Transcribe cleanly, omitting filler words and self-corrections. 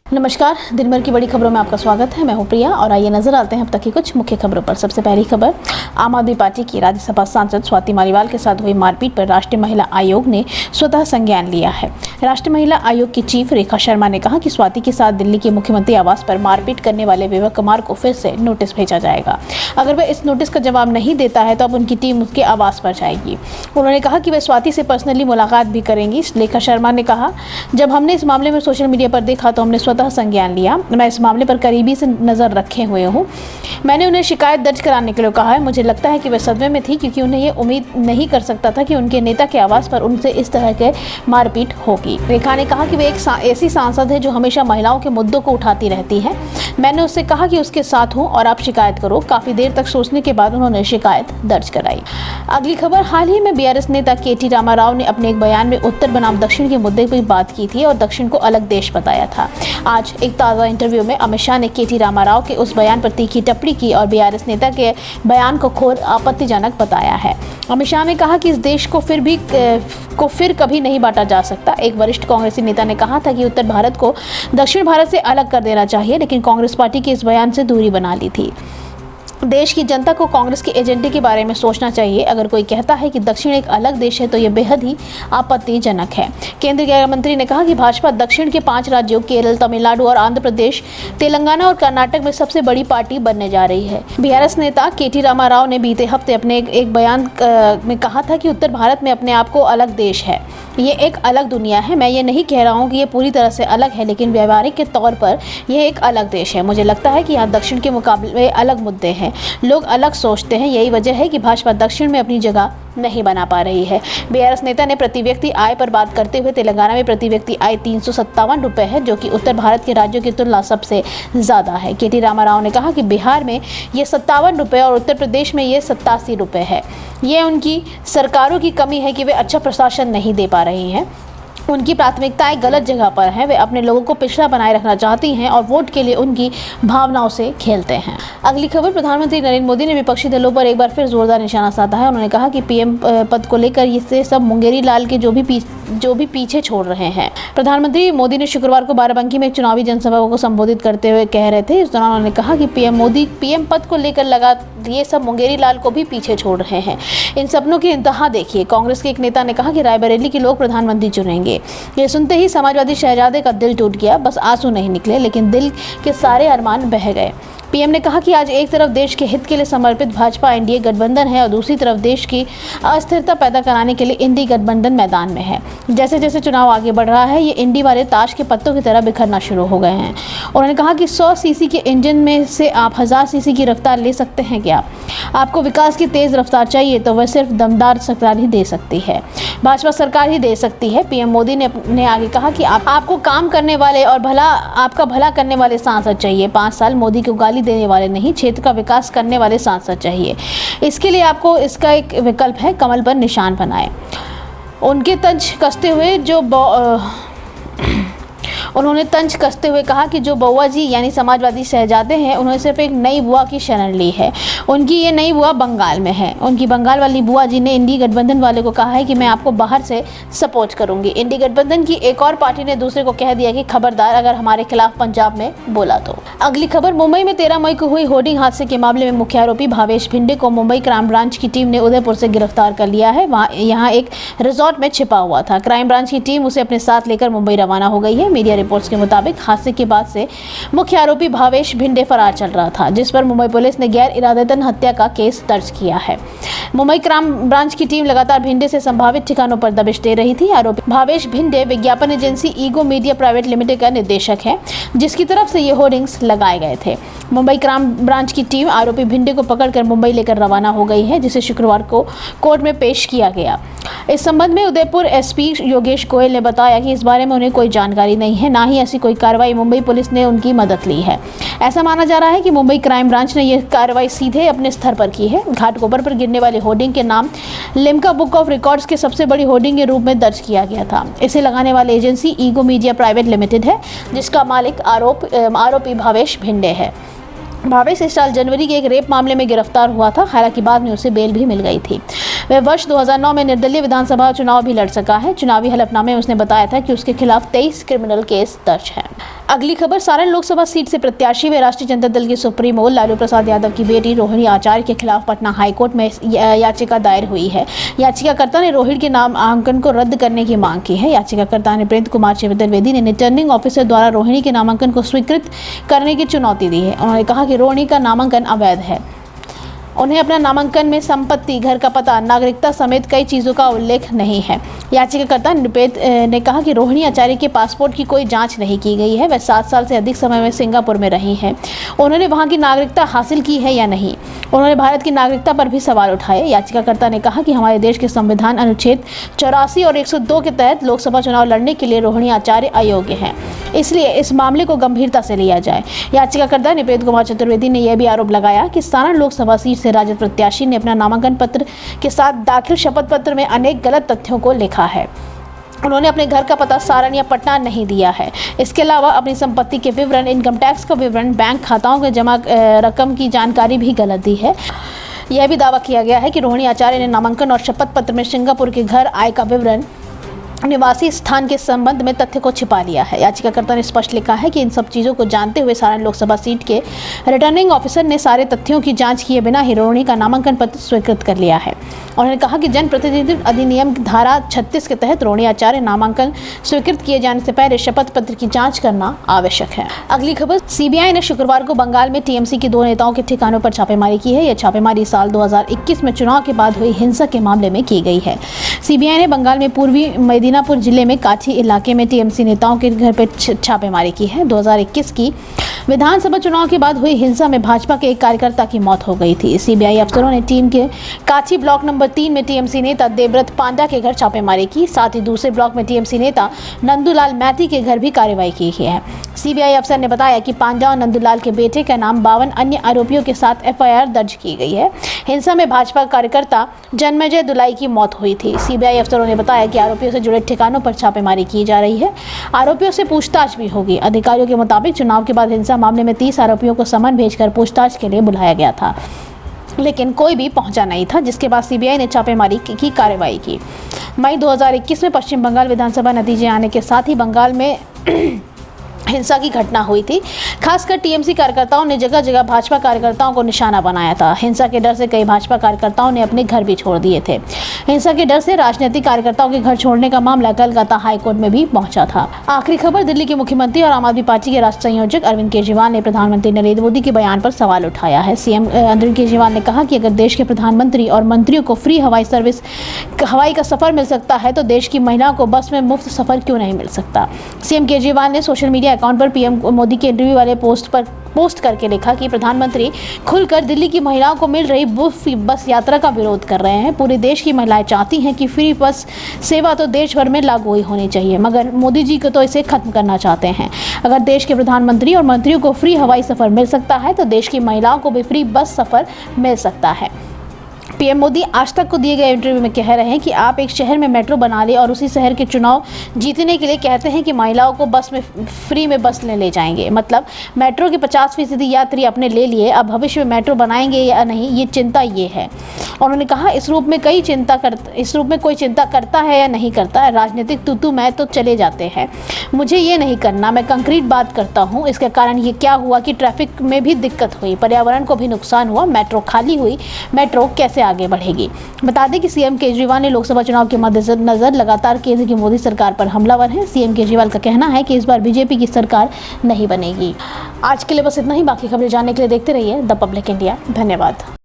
नमस्कार, दिन भर की बड़ी खबरों में आपका स्वागत है। मैं हूं प्रिया और आइए नजर आते हैं अब तक की कुछ मुख्य खबरों पर। सबसे पहली खबर, आम आदमी पार्टी की राज्यसभा सांसद स्वाति मालीवाल के साथ हुई मारपीट पर राष्ट्रीय महिला आयोग ने स्वतः संज्ञान लिया है। राष्ट्रीय महिला आयोग की चीफ रेखा शर्मा ने कहा कि स्वाति के साथ दिल्ली के मुख्यमंत्री आवास पर मारपीट करने वाले विवेक कुमार को फिर से नोटिस भेजा जाएगा। अगर वह इस नोटिस का जवाब नहीं देता है तो अब उनकी टीम उसके आवास पर जाएगी। उन्होंने कहा कि वे स्वाति से पर्सनली मुलाकात भी करेंगी। रेखा शर्मा ने कहा, जब हमने इस मामले में सोशल मीडिया पर देखा तो हमने संज्ञान लिया। मैं इस मामले पर करीबी से नजर रखे हुए हूँ। मैंने उन्हें शिकायत दर्ज कराने के लिए कहा है। मुझे लगता है कि वह सदमे में थी क्योंकि उन्हें ये उम्मीद नहीं कर सकता था कि उनके नेता के आवास पर उनसे इस तरह के मारपीट होगी। रेखा ने कहा कि वे एक ऐसी सांसद है जो हमेशा महिलाओं के मुद्दों को उठाती रहती है। मैंने उससे कहा कि उसके साथ हूँ और आप शिकायत करो। काफी देर तक सोचने के बाद उन्होंने शिकायत दर्ज कराई। अगली खबर, हाल ही में बीआरएस नेता केटी रामाराव ने अपने एक बयान में उत्तर बनाम दक्षिण के मुद्दे पर बात की थी और दक्षिण को अलग देश बताया था। आज एक ताज़ा इंटरव्यू में अमित शाह ने केटी रामाराव के उस बयान पर तीखी टिप्पणी की और बीआरएस नेता के बयान को घोर आपत्तिजनक बताया है। अमित शाह ने कहा कि इस देश को फिर कभी नहीं बांटा जा सकता। एक वरिष्ठ कांग्रेसी नेता ने कहा था कि उत्तर भारत को दक्षिण भारत से अलग कर देना चाहिए, लेकिन कांग्रेस पार्टी के इस बयान से दूरी बना ली थी। देश की जनता को कांग्रेस के एजेंडे के बारे में सोचना चाहिए। अगर कोई कहता है कि दक्षिण एक अलग देश है तो यह बेहद ही आपत्तिजनक है। केंद्रीय गृह मंत्री ने कहा कि भाजपा दक्षिण के 5 राज्यों केरल, तमिलनाडु और आंध्र प्रदेश, तेलंगाना और कर्नाटक में सबसे बड़ी पार्टी बनने जा रही है। बीआरएस नेता केटी रामाराव ने बीते हफ्ते अपने एक बयान में कहा था कि उत्तर भारत में अपने आप को अलग देश है। ये एक अलग दुनिया है। मैं ये नहीं कह रहा हूँ कि ये पूरी तरह से अलग है, लेकिन व्यवहारिक के तौर पर यह एक अलग देश है। मुझे लगता है कि यहाँ दक्षिण के मुकाबले में अलग मुद्दे हैं। लोग अलग सोचते हैं। यही वजह है कि भाजपा दक्षिण में अपनी जगह नहीं बना पा रही है। बीआरएस नेता ने प्रति व्यक्ति आय पर बात करते हुए तेलंगाना में प्रति व्यक्ति आय 357 रुपए है, जो कि उत्तर भारत के राज्यों की तुलना सबसे ज्यादा है। केटी रामाराव ने कहा कि बिहार में ये 57 रुपए और उत्तर प्रदेश में ये 87 रुपए है। ये उनकी सरकारों की कमी है कि वे अच्छा प्रशासन नहीं दे पा रही हैं। उनकी प्राथमिकताएं गलत जगह पर हैं। वे अपने लोगों को पिछड़ा बनाए रखना चाहती हैं और वोट के लिए उनकी भावनाओं से खेलते हैं। अगली खबर, प्रधानमंत्री नरेंद्र मोदी ने विपक्षी दलों पर एक बार फिर जोरदार निशाना साधा है। उन्होंने कहा कि पीएम पद को लेकर इससे सब मुंगेरी लाल के जो भी पीछे छोड़ रहे हैं। प्रधानमंत्री मोदी ने शुक्रवार को बाराबंकी में एक चुनावी जनसभा को संबोधित करते हुए कह रहे थे। इस दौरान उन्होंने कहा कि पीएम पद को लेकर लगा ये सब मुंगेरी लाल को भी पीछे छोड़ रहे हैं। इन सपनों की इंतहा देखिए। कांग्रेस के एक नेता ने कहा कि रायबरेली के लोग प्रधानमंत्री चुनेंगे। ये सुनते ही समाजवादी शहजादे का दिल टूट गया। बस आंसू नहीं निकले, लेकिन दिल के सारे अरमान बह गए। पीएम ने कहा कि आज एक तरफ देश के हित के लिए समर्पित भाजपा एनडीए गठबंधन है और दूसरी तरफ देश की अस्थिरता पैदा कराने के लिए इंडी गठबंधन मैदान में है। जैसे जैसे चुनाव आगे बढ़ रहा है, ये इंडी वाले ताश के पत्तों की तरह बिखरना शुरू हो गए हैं। उन्होंने कहा कि 100 सीसी के इंजन में से आप 1000 सीसी की रफ्तार ले सकते हैं क्या? आपको विकास की तेज रफ्तार चाहिए तो वह सिर्फ दमदार सरकार ही दे सकती है। भाजपा सरकार ही दे सकती है। पीएम मोदी ने आगे कहा कि आपको काम करने वाले और आपका भला करने वाले सांसद चाहिए। 5 साल मोदी को गाली देने वाले नहीं, क्षेत्र का विकास करने वाले सांसद चाहिए। इसके लिए आपको इसका एक विकल्प है, कमल पर निशान बनाएं। उन्होंने तंज कसते हुए कहा कि जो बउआ जी यानी समाजवादी शहजादे हैं, उन्होंने सिर्फ एक नई बुआ की शरण ली है। उनकी ये नई बुआ बंगाल में है। उनकी बंगाल वाली बुआ जी ने इंडी गठबंधन वाले को कहा है कि मैं आपको बाहर से सपोर्ट करूंगी। इंडी गठबंधन की एक और पार्टी ने दूसरे को कह दिया कि खबरदार अगर हमारे खिलाफ पंजाब में बोला तो। अगली खबर, मुंबई में 13 मई को हुई होर्डिंग हादसे के मामले में मुख्य आरोपी भावेश भिंडे को मुंबई क्राइम ब्रांच की टीम ने उदयपुर से गिरफ्तार कर लिया है। यहाँ एक रिजॉर्ट में छिपा हुआ था। क्राइम ब्रांच की टीम उसे अपने साथ लेकर मुंबई रवाना हो गई है। मीडिया रिपोर्ट्स के मुताबिक हादसे के बाद से मुख्य आरोपी भावेश भिंडे फरार चल रहा था, जिस पर मुंबई पुलिस ने गैर इरादतन हत्या का केस दर्ज किया है। मुंबई क्राइम ब्रांच की टीम लगातार भिंडे से संभावित ठिकानों पर दबिश दे रही थी। आरोपी भावेश भिंडे विज्ञापन agency ego media private limited का निदेशक है, जिसकी तरफ से ये होर्डिंग्स लगाए गए थे। मुंबई क्राइम ब्रांच की टीम आरोपी भिंडे को पकड़कर मुंबई लेकर रवाना हो गई है, जिसे शुक्रवार को कोर्ट में पेश किया गया। इस संबंध में उदयपुर एसपी योगेश गोयल ने बताया कि इस बारे में उन्हें कोई जानकारी नहीं है, ना ही ऐसी कोई कार्रवाई मुंबई पुलिस ने उनकी मदद ली है। ऐसा माना जा रहा है कि मुंबई क्राइम ब्रांच ने यह कार्रवाई सीधे अपने स्तर पर की है। घाटकोपर पर गिरने वाले होर्डिंग के नाम लिम्का बुक ऑफ रिकॉर्ड्स के सबसे बड़ी होर्डिंग के रूप में दर्ज किया गया था। इसे लगाने वाली agency ego media private limited है, जिसका मालिक आरोपी भावेश भिंडे है। भावेश इस साल जनवरी के एक रेप मामले में गिरफ्तार हुआ था। हालांकि बाद में उसे बेल भी मिल गई थी। वह वर्ष 2009 में निर्दलीय विधानसभा चुनाव भी लड़ सका है। चुनावी हलफनामे में उसने बताया था कि उसके खिलाफ 23 क्रिमिनल केस दर्ज है। अगली खबर, सारण लोकसभा सीट से प्रत्याशी व राष्ट्रीय जनता दल की सुप्रीमो लालू प्रसाद यादव की बेटी रोहिणी आचार्य के खिलाफ पटना हाईकोर्ट में याचिका दायर हुई है। याचिकाकर्ता ने रोहिणी के नामांकन को रद्द करने की मांग की है। याचिकाकर्ता ने प्रेत कुमार चतुर्वेदी ने रिटर्निंग ऑफिसर द्वारा रोहिणी के नामांकन को स्वीकृत करने की चुनौती दी है। उन्होंने कहा कि रोहिणी का नामांकन अवैध है। उन्हें अपना नामांकन में संपत्ति, घर का पता, नागरिकता समेत कई चीज़ों का उल्लेख नहीं है। याचिकाकर्ता निपेत ने कहा कि रोहिणी आचार्य के पासपोर्ट की कोई जांच नहीं की गई है। वह 7 साल से अधिक समय में सिंगापुर में रही हैं। उन्होंने वहां की नागरिकता हासिल की है या नहीं। उन्होंने भारत की नागरिकता पर भी सवाल उठाए। याचिकाकर्ता ने कहा कि हमारे देश के संविधान अनुच्छेद 84 और 102 के तहत लोकसभा चुनाव लड़ने के लिए रोहिणी आचार्य अयोग्य हैं, इसलिए इस मामले को गंभीरता से लिया जाए। याचिकाकर्ता निपेत कुमार चतुर्वेदी ने यह भी आरोप लगाया कि सारण लोकसभा सीट से राजद प्रत्याशी ने अपना नामांकन पत्र के साथ दाखिल शपथ पत्र में अनेक गलत तथ्यों को लिखा है। उन्होंने अपने घर का पता सारण या पटना नहीं दिया है। इसके अलावा अपनी संपत्ति के विवरण, इनकम टैक्स का विवरण, बैंक खाताओं के जमा रकम की जानकारी भी गलत दी है। यह भी दावा किया गया है कि रोहिणी आचार्य ने नामांकन और शपथ पत्र में सिंगापुर के घर, आय का विवरण, निवासी स्थान के संबंध में तथ्य को छिपा लिया है। याचिकाकर्ता ने स्पष्ट लिखा है कि इन सब चीज़ों को जानते हुए सारण लोकसभा सीट के रिटर्निंग ऑफिसर ने सारे तथ्यों की जांच किए बिना ही रोहिणी का नामांकन पत्र स्वीकृत कर लिया है। उन्होंने कहा कि जनप्रतिनिधित्व अधिनियम धारा 36 के तहत रोहिणी आचार्य नामांकन स्वीकृत किए जाने से पहले शपथ पत्र की जाँच करना आवश्यक है। अगली खबर, सीबीआई ने शुक्रवार को बंगाल में टीएमसी के 2 नेताओं के ठिकानों पर छापेमारी की है। यह छापेमारी साल 2021 में चुनाव के बाद हुई हिंसा के मामले में की गई है। सीबीआई ने बंगाल में पूर्वी मेदिनीपुर जिले में काठी इलाके में टीएमसी नेताओं के घर पर छापेमारी की है। 2021 की विधानसभा चुनाव के बाद हुई हिंसा में भाजपा के एक कार्यकर्ता की मौत हो गई थी। सीबीआई अफसरों ने टीम के काठी ब्लॉक नंबर 3 में टीएमसी नेता देवव्रत पांडा के घर छापेमारी की। साथ ही दूसरे ब्लॉक में टीएमसी नेता नंदूलाल मैती के घर भी कार्रवाई की है। सीबीआई अफसर ने बताया कि पांडा और नंदूलाल के बेटे का नाम 52 अन्य आरोपियों के साथ एफआईआर दर्ज की गई है। हिंसा में भाजपा कार्यकर्ता जन्मेजय दुलाई की मौत हुई थी। सीबीआई अफसरों ने बताया कि आरोपियों से जुड़े ठिकानों पर छापेमारी की जा रही है। आरोपियों से पूछताछ भी होगी। अधिकारियों के मुताबिक चुनाव के बाद हिंसा मामले में 30 आरोपियों को समन भेजकर पूछताछ के लिए बुलाया गया था, लेकिन कोई भी पहुंचा नहीं था, जिसके बाद सीबीआई ने छापेमारी की कार्रवाई की। मई 2021 में पश्चिम बंगाल विधानसभा नतीजे आने के साथ ही बंगाल में हिंसा की घटना हुई थी। खासकर टीएमसी कार्यकर्ताओं ने जगह जगह भाजपा कार्यकर्ताओं को निशाना बनाया था। हिंसा के डर से कई भाजपा कार्यकर्ताओं ने अपने घर भी छोड़ दिए थे। हिंसा के डर से राजनीतिक कार्यकर्ताओं के घर छोड़ने का मामला कलकत्ता हाईकोर्ट में भी पहुंचा था। आखिरी खबर, दिल्ली के मुख्यमंत्री और आम आदमी पार्टी के राष्ट्रीय संयोजक अरविंद केजरीवाल ने प्रधानमंत्री नरेंद्र मोदी के बयान पर सवाल उठाया है। सीएम अरविंद केजरीवाल ने कहा कि अगर देश के प्रधानमंत्री और मंत्रियों को फ्री हवाई का सफर मिल सकता है तो देश की महिलाओं को बस में मुफ्त सफर क्यों नहीं मिल सकता। सीएम केजरीवाल ने सोशल मीडिया अकाउंट पर पीएम मोदी के इंटरव्यू वाले पोस्ट करके लिखा कि प्रधानमंत्री खुलकर दिल्ली की महिलाओं को मिल रही बस यात्रा का विरोध कर रहे हैं। पूरे देश की महिलाएं चाहती हैं कि फ्री बस सेवा तो देश भर में लागू ही होनी चाहिए, मगर मोदी जी को तो इसे खत्म करना चाहते हैं। अगर देश के प्रधानमंत्री और मंत्रियों को फ्री हवाई सफर मिल सकता है तो देश की महिलाओं को भी फ्री बस सफर मिल सकता है। पीएम मोदी आज तक को दिए गए इंटरव्यू में कह रहे हैं कि आप एक शहर में मेट्रो बना ले और उसी शहर के चुनाव जीतने के लिए कहते हैं कि महिलाओं को बस में फ्री में बस ले जाएंगे। मतलब मेट्रो के 50% यात्री अपने ले लिए, अब भविष्य में मेट्रो बनाएंगे या नहीं, ये चिंता ये है। उन्होंने कहा इस रूप में कोई चिंता करता है या नहीं करता है। राजनीतिक तू मैं तो चले जाते हैं, मुझे ये नहीं करना, मैं कंक्रीट बात करता हूँ। इसके कारण ये क्या हुआ कि ट्रैफिक में भी दिक्कत हुई, पर्यावरण को भी नुकसान हुआ, मेट्रो खाली हुई, मेट्रो कैसे आगे बढ़ेगी। बता दें कि सीएम केजरीवाल ने लोकसभा चुनाव के मद्देनजर लगातार केंद्र की मोदी सरकार पर हमलावर हैं। सीएम केजरीवाल का कहना है कि इस बार बीजेपी की सरकार नहीं बनेगी। आज के लिए बस इतना ही। बाकी खबरें जानने के लिए देखते रहिए द पब्लिक इंडिया। धन्यवाद।